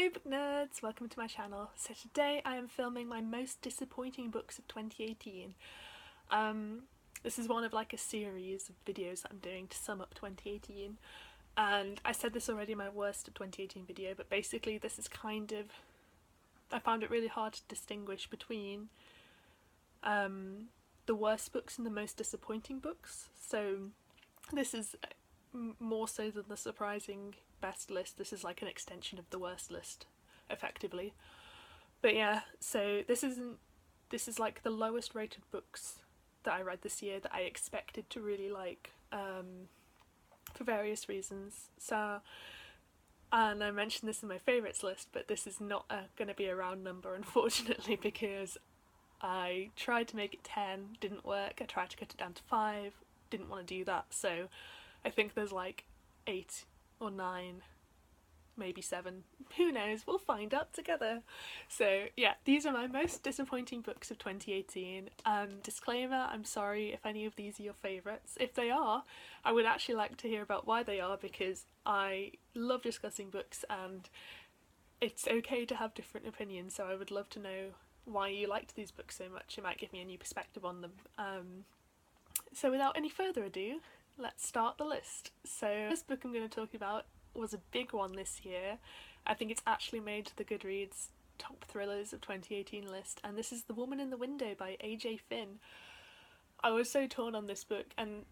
Hey book nerds, welcome to my channel. So today I am filming my most disappointing books of 2018. This is one of like a series of videos that I'm doing to sum up 2018, and I said this already in my worst of 2018 video, but basically this is kind of, I found it really hard to distinguish between the worst books and the most disappointing books. So this is more so than the surprising best list. This is like an extension of the worst list, effectively. But yeah, so this is like the lowest rated books that I read this year that I expected to really like, for various reasons. So, and I mentioned this in my favourites list, but this is not going to be a round number, unfortunately, because I tried to make it 10, didn't work. I tried to cut it down to 5, didn't want to do that, so I think there's like 8 or 9, maybe 7, who knows, we'll find out together. So yeah, these are my most disappointing books of 2018. Disclaimer, I'm sorry if any of these are your favourites. If they are, I would actually like to hear about why they are, because I love discussing books and it's okay to have different opinions, so I would love to know why you liked these books so much. It might give me a new perspective on them. So without any further ado, let's start the list. So this book I'm going to talk about was a big one this year. I think it's actually made the Goodreads top thrillers of 2018 list, and this is The Woman in the Window by AJ Finn. I was so torn on this book, and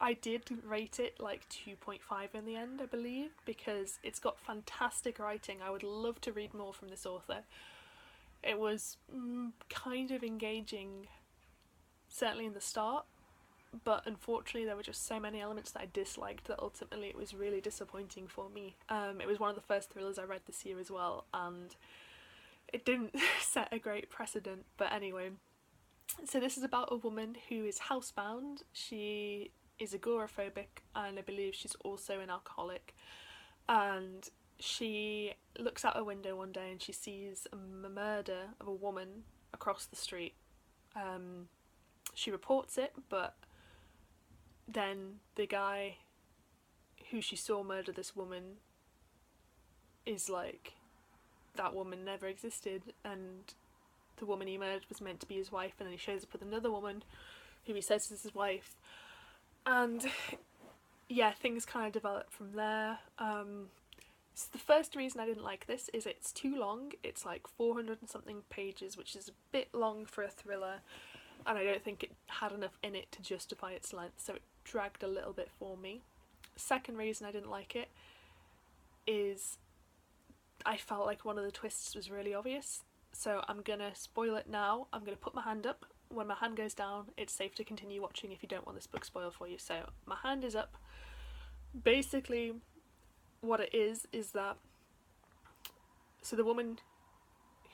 I did rate it like 2.5 in the end, I believe, because it's got fantastic writing. I would love to read more from this author. It was kind of engaging, certainly in the start, but unfortunately there were just so many elements that I disliked that ultimately it was really disappointing for me. It was one of the first thrillers I read this year as well, and it didn't set a great precedent, but anyway. So this is about a woman who is housebound. She is agoraphobic, and I believe she's also an alcoholic, and she looks out her window one day and she sees a murder of a woman across the street. She reports it, but then the guy who she saw murder this woman is like, that woman never existed, and the woman he murdered was meant to be his wife, and then he shows up with another woman who he says is his wife, and yeah, things kind of develop from there. So the first reason I didn't like this is it's too long. It's like 400 and something pages, which is a bit long for a thriller, and I don't think it had enough in it to justify its length, so it dragged a little bit for me. Second reason I didn't like it is I felt like one of the twists was really obvious, so I'm gonna spoil it now. I'm gonna put my hand up. When my hand goes down, it's safe to continue watching if you don't want this book spoiled for you. So my hand is up. Basically what it is that, so the woman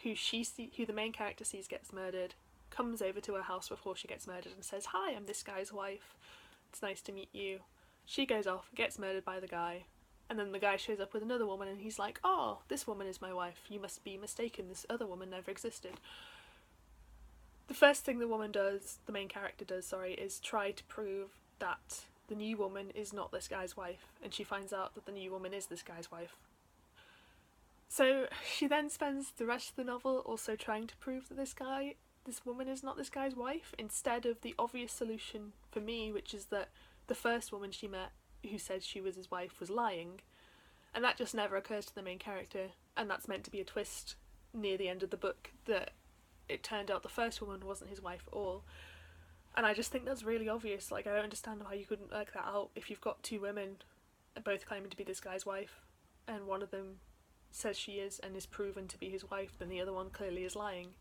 who the main character sees gets murdered comes over to her house before she gets murdered and says, "Hi, I'm this guy's wife. It's nice to meet you." She goes off, gets murdered by the guy, and then the guy shows up with another woman and he's like, "Oh, this woman is my wife. You must be mistaken. This other woman never existed." The first thing the main character does, is try to prove that the new woman is not this guy's wife, and she finds out that the new woman is this guy's wife. So she then spends the rest of the novel also trying to prove that this woman is not this guy's wife, instead of the obvious solution for me, which is that the first woman she met who said she was his wife was lying, and that just never occurs to the main character, and that's meant to be a twist near the end of the book, that it turned out the first woman wasn't his wife at all. And I just think that's really obvious. Like, I don't understand how you couldn't work that out if you've got two women both claiming to be this guy's wife, and one of them says she is and is proven to be his wife, then the other one clearly is lying.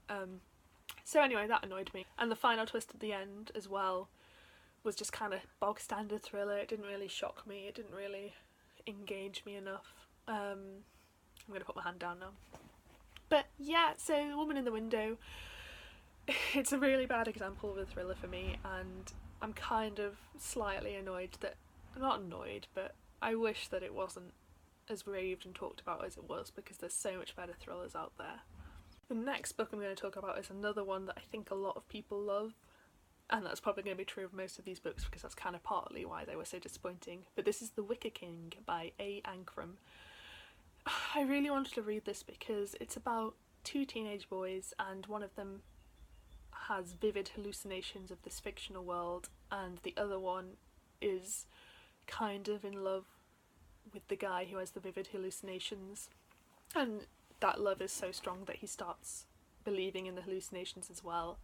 So anyway, that annoyed me. And the final twist at the end as well was just kind of bog standard thriller. It didn't really shock me, it didn't really engage me enough. I'm gonna put my hand down now. But yeah, so The Woman in the Window, it's a really bad example of a thriller for me, and I'm kind of slightly annoyed that, not annoyed, but I wish that it wasn't as raved and talked about as it was, because there's so much better thrillers out there. The next book I'm going to talk about is another one that I think a lot of people love, and that's probably going to be true of most of these books because that's kind of partly why they were so disappointing, but this is The Wicker by Ancrum. I really wanted to read this because it's about two teenage boys, and one of them has vivid hallucinations of this fictional world, and the other one is kind of in love with the guy who has the vivid hallucinations, and that love is so strong that he starts believing in the hallucinations as well.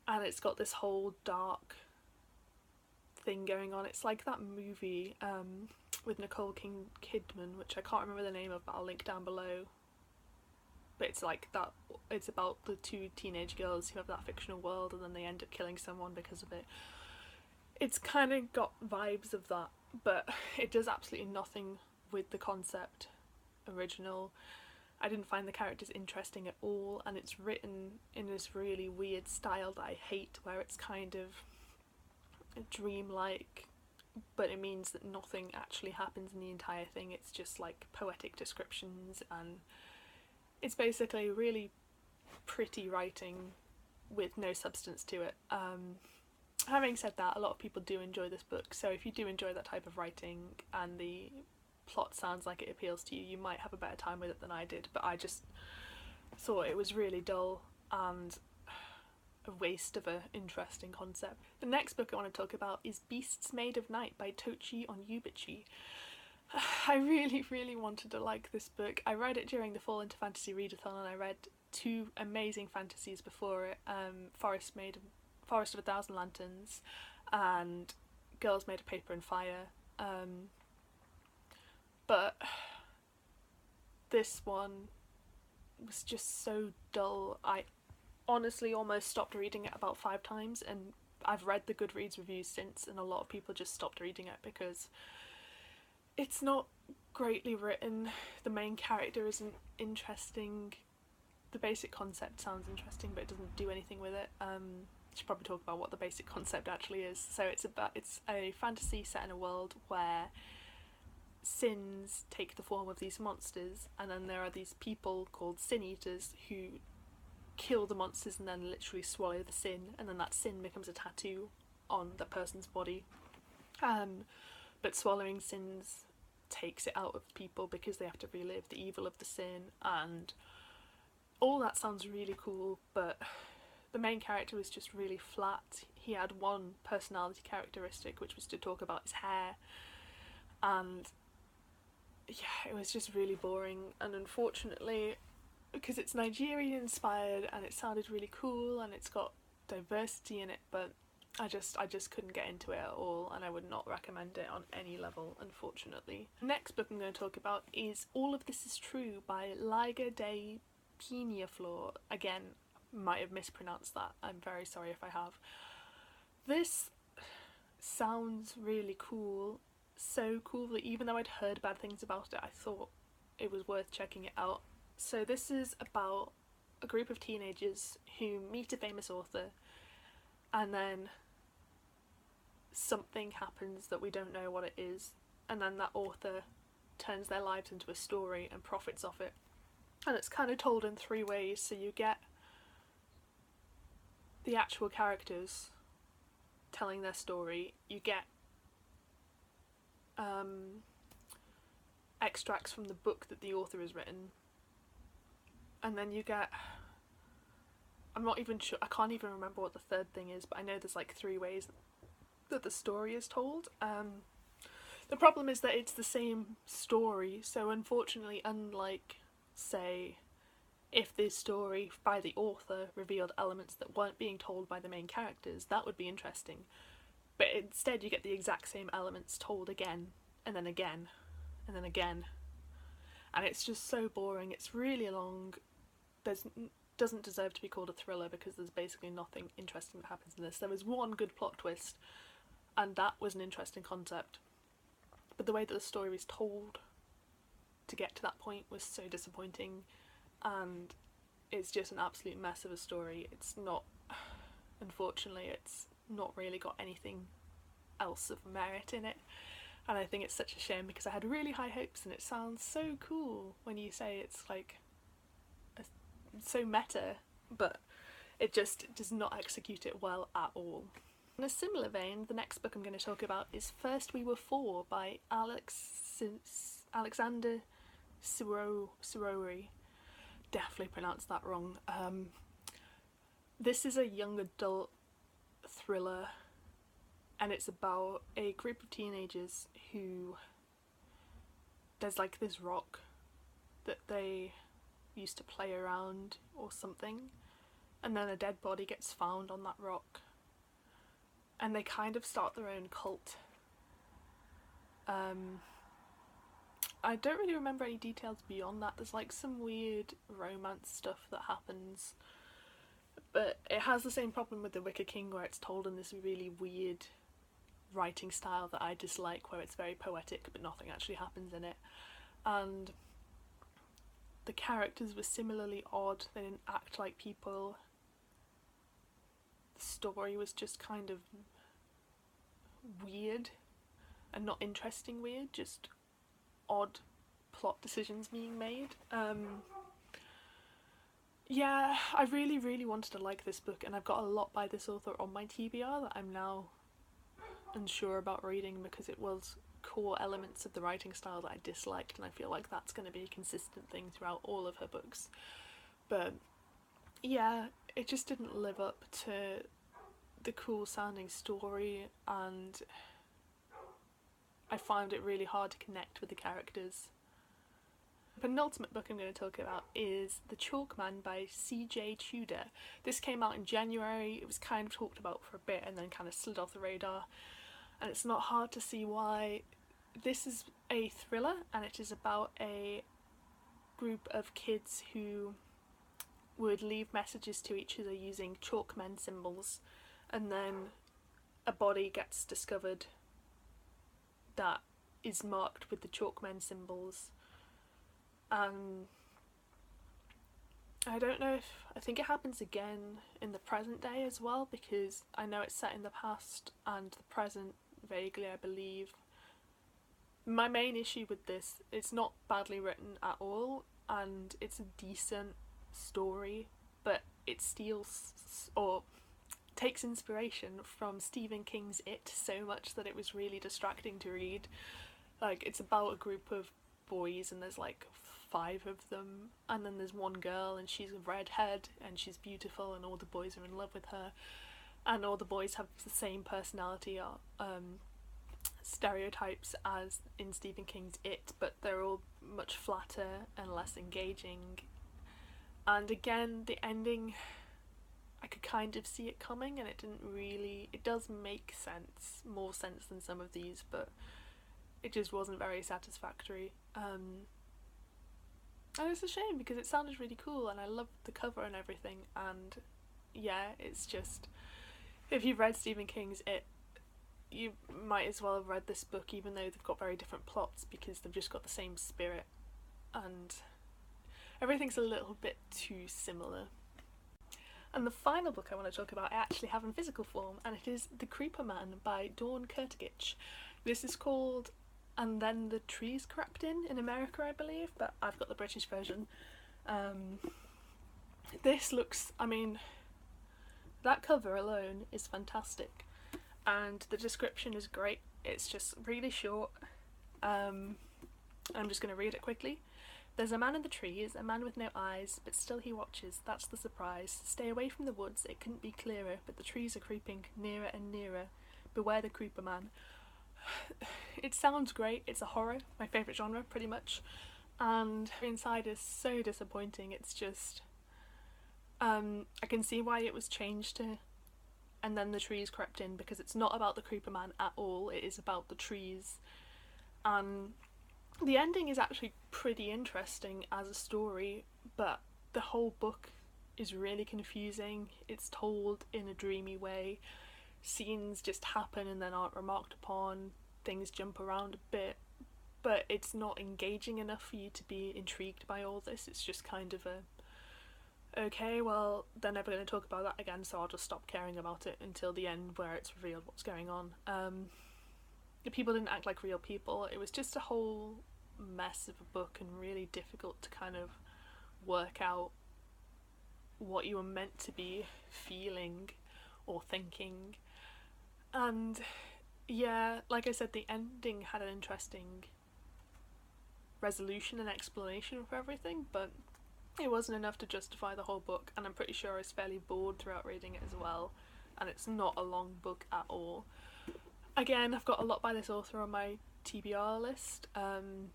And it's got this whole dark thing going on. It's like that movie with Nicole Kidman, which I can't remember the name of, but I'll link down below. But it's like that, it's about the two teenage girls who have that fictional world and then they end up killing someone because of it. It's kind of got vibes of that, but it does absolutely nothing with the concept original. I didn't find the characters interesting at all, and it's written in this really weird style that I hate, where it's kind of dreamlike, but it means that nothing actually happens in the entire thing. It's just like poetic descriptions, and it's basically really pretty writing with no substance to it. Having said that, a lot of people do enjoy this book, so if you do enjoy that type of writing and the plot sounds like it appeals to you, you might have a better time with it than I did, but I just thought it was really dull and a waste of an interesting concept. The next book I want to talk about is Beasts Made of Night by Tochi Onyebuchi. I really wanted to like this book. I read it during the Fall Into Fantasy Readathon, and I read two amazing fantasies before it, Forest of a Thousand Lanterns and Girls Made of Paper and Fire. But this one was just so dull. I honestly almost stopped reading it about 5 times, and I've read the Goodreads reviews since, and a lot of people just stopped reading it because it's not greatly written. The main character isn't interesting. The basic concept sounds interesting, but it doesn't do anything with it. I should probably talk about what the basic concept actually is. So it's a fantasy set in a world where sins take the form of these monsters, and then there are these people called sin eaters who kill the monsters and then literally swallow the sin, and then that sin becomes a tattoo on the person's body. But swallowing sins takes it out of people because they have to relive the evil of the sin, and all that sounds really cool, but the main character was just really flat. He had one personality characteristic, which was to talk about his hair, and yeah, it was just really boring. And unfortunately, because it's Nigerian inspired and it sounded really cool and it's got diversity in it, but I just couldn't get into it at all, and I would not recommend it on any level, unfortunately. The next book I'm going to talk about is All of This Is True by Lyga de Penaflor. Again, might have mispronounced that. I'm very sorry if I have. This sounds really cool. So cool that even though I'd heard bad things about it, I thought it was worth checking it out. So this is about a group of teenagers who meet a famous author, and then something happens that we don't know what it is, and then that author turns their lives into a story and profits off it. And it's kind of told in 3 ways. So you get the actual characters telling their story, you get extracts from the book that the author has written, and then you get, I'm not even sure, I can't even remember what the third thing is, but I know there's like 3 ways that the story is told. The problem is that it's the same story, so unfortunately, unlike, say, if this story by the author revealed elements that weren't being told by the main characters, that would be interesting. But instead you get the exact same elements told again, and then again, and then again. And it's just so boring. It's really long. Doesn't deserve to be called a thriller because there's basically nothing interesting that happens in this. There was one good plot twist, and that was an interesting concept. But the way that the story was told to get to that point was so disappointing, and it's just an absolute mess of a story. It's not, unfortunately, it's not really got anything else of merit in it, and I think it's such a shame because I had really high hopes, and it sounds so cool when you say it's like so meta, but it just does not execute it well at all. In a similar vein, the next book I'm going to talk about is First We Were Four by Alexander Sirowy. Definitely pronounced that wrong. This is a young adult thriller, and it's about a group of teenagers who, there's like this rock that they used to play around or something, and then a dead body gets found on that rock, and they kind of start their own cult. I don't really remember any details beyond that. There's like some weird romance stuff that happens, but it has the same problem with the Wicker King, where it's told in this really weird writing style that I dislike, where it's very poetic but nothing actually happens in it. And the characters were similarly odd. They didn't act like people. The story was just kind of weird, and not interesting weird, just odd plot decisions being made. Yeah, I really wanted to like this book, and I've got a lot by this author on my TBR that I'm now unsure about reading, because it was core elements of the writing style that I disliked, and I feel like that's going to be a consistent thing throughout all of her books. But yeah, it just didn't live up to the cool sounding story, and I found it really hard to connect with the characters. The penultimate book I'm going to talk about is The Chalk Man by C.J. Tudor. This came out in January. It was kind of talked about for a bit and then kind of slid off the radar, and it's not hard to see why. This is a thriller, and it is about a group of kids who would leave messages to each other using chalkmen symbols, and then a body gets discovered that is marked with the chalkmen symbols. I don't know if, I think it happens again in the present day as well, because I know it's set in the past and the present vaguely, I believe. My main issue with this, it's not badly written at all, and it's a decent story, but it steals or takes inspiration from Stephen King's It so much that it was really distracting to read. Like, it's about a group of boys, and there's like 5 of them, and then there's one girl, and she's a redhead and she's beautiful, and all the boys are in love with her, and all the boys have the same personality stereotypes as in Stephen King's It, but they're all much flatter and less engaging. And again, the ending, I could kind of see it coming, and it does make sense, more sense than some of these, but it just wasn't very satisfactory. And it's a shame, because it sounded really cool and I loved the cover and everything, and yeah, it's just, if you've read Stephen King's It, you might as well have read this book, even though they've got very different plots, because they've just got the same spirit and everything's a little bit too similar. And the final book I want to talk about I actually have in physical form, and it is The Creeper Man by Kurtagich. This is called And Then the Trees Crept in America, I believe, but I've got the British version. This looks, I mean, that cover alone is fantastic, and the description is great. It's just really short. I'm just going to read it quickly. There's a man in the trees, a man with no eyes, but still he watches, that's the surprise. Stay away from the woods, it couldn't be clearer, but the trees are creeping nearer and nearer. Beware the creeper man. It sounds great, it's a horror, my favourite genre pretty much, and inside is so disappointing. It's just, I can see why it was changed to And Then the Trees Crept In, because it's not about the creeper man at all, it is about the trees. And the ending is actually pretty interesting as a story, but the whole book is really confusing. It's told in a dreamy way. Scenes just happen and then aren't remarked upon. Things jump around a bit, but it's not engaging enough for you to be intrigued by all this. It's just kind of a, okay, well, they're never going to talk about that again, so I'll just stop caring about it until the end where it's revealed what's going on. The people didn't act like real people. It was just a whole mess of a book, and really difficult to kind of work out what you were meant to be feeling or thinking. And yeah, like I said, the ending had an interesting resolution and explanation for everything, but it wasn't enough to justify the whole book, and I'm pretty sure I was fairly bored throughout reading it as well, and it's not a long book at all. Again, I've got a lot by this author on my TBR list, and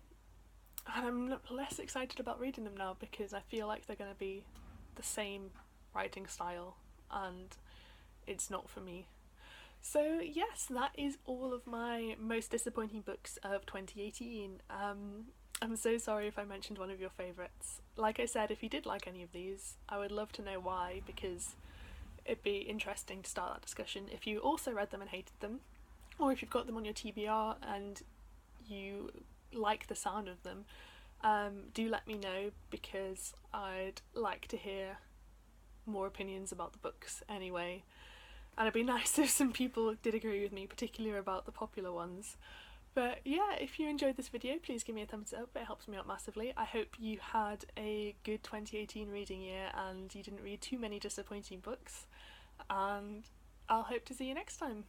I'm less excited about reading them now because I feel like they're going to be the same writing style, and it's not for me. So yes, that is all of my most disappointing books of 2018. I'm so sorry if I mentioned one of your favourites. Like I said, if you did like any of these, I would love to know why, because it'd be interesting to start that discussion. If you also read them and hated them, or if you've got them on your TBR and you like the sound of them, do let me know, because I'd like to hear more opinions about the books anyway. And it'd be nice if some people did agree with me, particularly about the popular ones. But yeah, if you enjoyed this video, please give me a thumbs up, it helps me out massively. I hope you had a good 2018 reading year and you didn't read too many disappointing books, and I'll hope to see you next time.